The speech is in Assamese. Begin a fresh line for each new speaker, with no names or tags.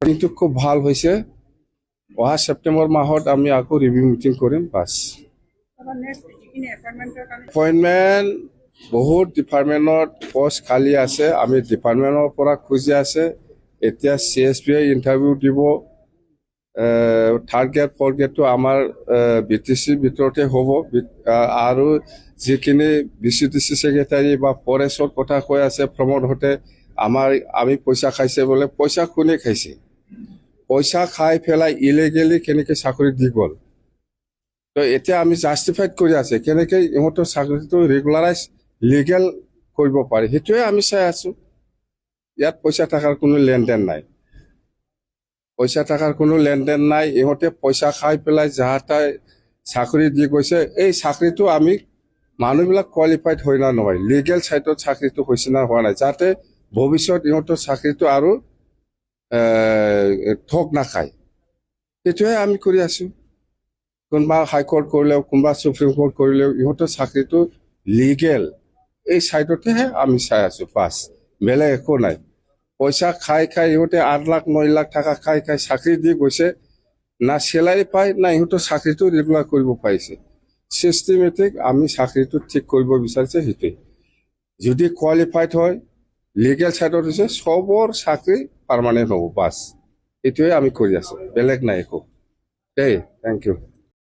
কিন্তু খুব ভাল হৈছে অহা সেপ্টেম্বৰ মাহত আমি আকৌ ৰিভিউ মিটিং কৰিম বাছ এপইণ্টমেণ্ট বহুত ডিপাৰ্টমেণ্টত পোষ্ট খালী আছে আমি ডিপাৰ্টমেণ্টৰ পৰা খুজি আছে এতিয়া CSP ইণ্টাৰভিউ দিব থাৰ্ড গ্ৰেড ফ'ৰ্থ গ্ৰেডটো আমাৰ BTC ভিতৰতে হ'ব আৰু যিখিনি BCTC ছেক্ৰেটাৰী বা ফৰেষ্টৰ কথা কৈ আছে প্ৰমোদ হতে আমি পইচা খাইছে বোলে পইচা কোনে খাইছে পইচা খাই পেলাই ইলিগেলি কেনেকৈ চাকৰি দি গ'ল তো এতিয়া আমি জাষ্টিফাইড কৰি আছে কেনেকৈ ইহঁতৰ চাকৰিটো ৰেগুলাৰাইজ লিগেল কৰিব পাৰি সেইটোৱে আমি চাই আছো ইয়াত পইচা টকাৰ কোনো লেনদেন নাই পইচা টকাৰ কোনো লেনদেন নাই ইহঁতে পইচা খাই পেলাই যাহা তাই চাকৰি দি গৈছে এই চাকৰিটো আমি মানুহবিলাক কোৱালিফাইড হয় না নহয় লিগেল চাইটত চাকৰিটো হৈছে না হোৱা নাই যাতে ভৱিষ্যত ইহঁতৰ চাকৰিটো আৰু ঠগ নাখায় সেইটোৱে আমি কৰি আছো কোনোবা হাইকোৰ্ট কৰিলেও কোনোবা সুপ্ৰিম কোৰ্ট কৰিলেও ইহঁতৰ চাকৰিটো লিগেল এই চাইটতেহে আমি চাই আছো বাছ বেলেগ একো নাই পইচা খাই ইহঁতে 8 লাখ 9 লাখ টকা খাই চাকৰি দি গৈছে না চেলাৰী পায় না ইহঁতৰ চাকৰিটো ৰেগুলাৰ কৰিব পাৰিছে চিষ্টেমেটিক আমি চাকৰিটো ঠিক কৰিব বিচাৰিছে সেইটোৱে যদি কোৱালিফাইড হয় লিগেল চাইটত হৈছে সবৰ চাকৰি পাৰ্মানেণ্ট হ'ব বাছ এইটোৱে আমি কৰি আছো বেলেগ নাই একো দেই থেংক ইউ